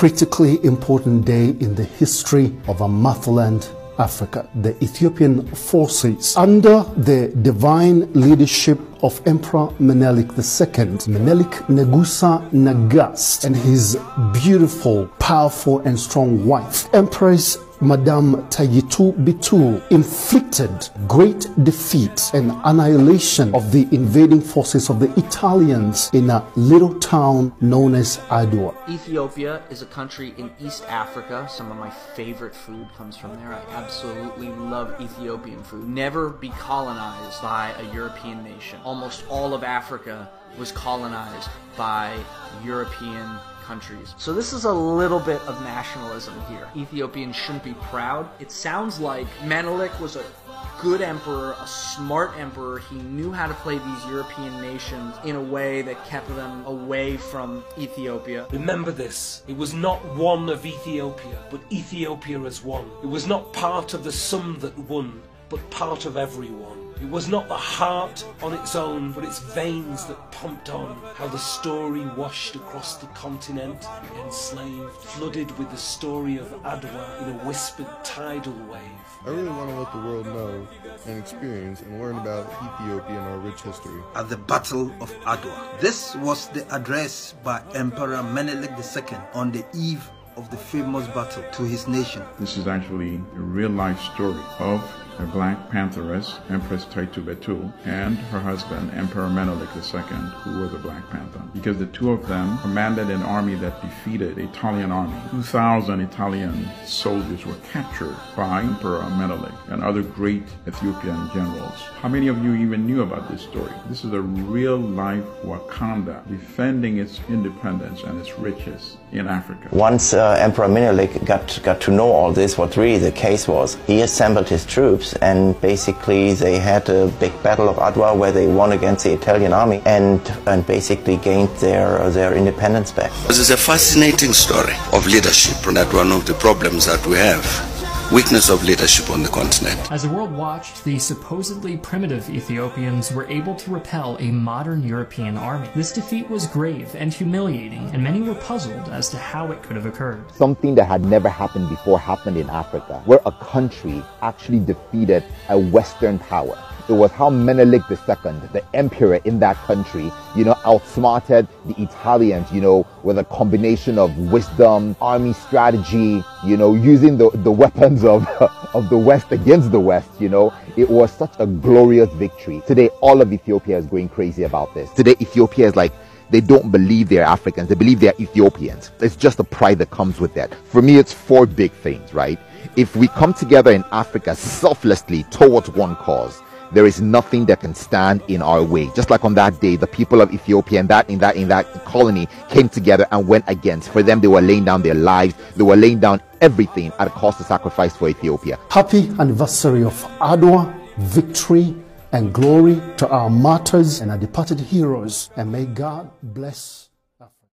critically important day in the history of our motherland, Africa. The Ethiopian forces, under the divine leadership of Emperor Menelik II, Menelik Negusa Nagas, and his beautiful, powerful, and strong wife, Empress Madame Tayitu Bitu, inflicted great defeat and annihilation of the invading forces of the Italians in a little town known as Adwa. Ethiopia is a country in East Africa. Some of my favorite food comes from there. I absolutely love Ethiopian food. Never be colonized by a European nation. Almost all of Africa was colonized by European countries. So this is a little bit of nationalism here. Ethiopians shouldn't be proud. It sounds like Menelik was a good emperor, a smart emperor. He knew how to play these European nations in a way that kept them away from Ethiopia. Remember this, it was not one of Ethiopia, but Ethiopia as one. It was not part of the some that won, but part of everyone. It was not the heart on its own, but its veins that pumped on. How the story washed across the continent, the enslaved, flooded with the story of Adwa in a whispered tidal wave. I really want to let the world know and experience and learn about Ethiopia and our rich history. At the Battle of Adwa. This was the address by Emperor Menelik II on the eve of the famous battle to his nation. This is actually a real-life story of a Black Pantheress, Empress Tayitu Bitu, and her husband, Emperor Menelik II, who was a Black Panther. Because the two of them commanded an army that defeated the Italian army. 2,000 Italian soldiers were captured by Emperor Menelik and other great Ethiopian generals. How many of you even knew about this story? This is a real-life Wakanda defending its independence and its riches in Africa. Once Emperor Menelik got to know all this, what really the case was, he assembled his troops and basically they had a big battle of Adwa where they won against the Italian army and basically gained their independence back. This is a fascinating story of leadership, and that's one of the problems that we have. Weakness of leadership on the continent. As the world watched, the supposedly primitive Ethiopians were able to repel a modern European army. This defeat was grave and humiliating, and many were puzzled as to how it could have occurred. Something that had never happened before happened in Africa, where a country actually defeated a Western power. It was how Menelik II, the emperor in that country, outsmarted the Italians, with a combination of wisdom, army strategy, using the weapons of the West against the West, It was such a glorious victory. Today, all of Ethiopia is going crazy about this. Today, Ethiopia is like, they don't believe they're Africans. They believe they're Ethiopians. It's just the pride that comes with that. For me, it's four big things, right? If we come together in Africa selflessly towards one cause, there is nothing that can stand in our way. Just like on that day, the people of Ethiopia in that colony came together and went against. For them, they were laying down their lives. They were laying down everything at a cost of sacrifice for Ethiopia. Happy anniversary of Adwa, victory and glory to our martyrs and our departed heroes. And may God bless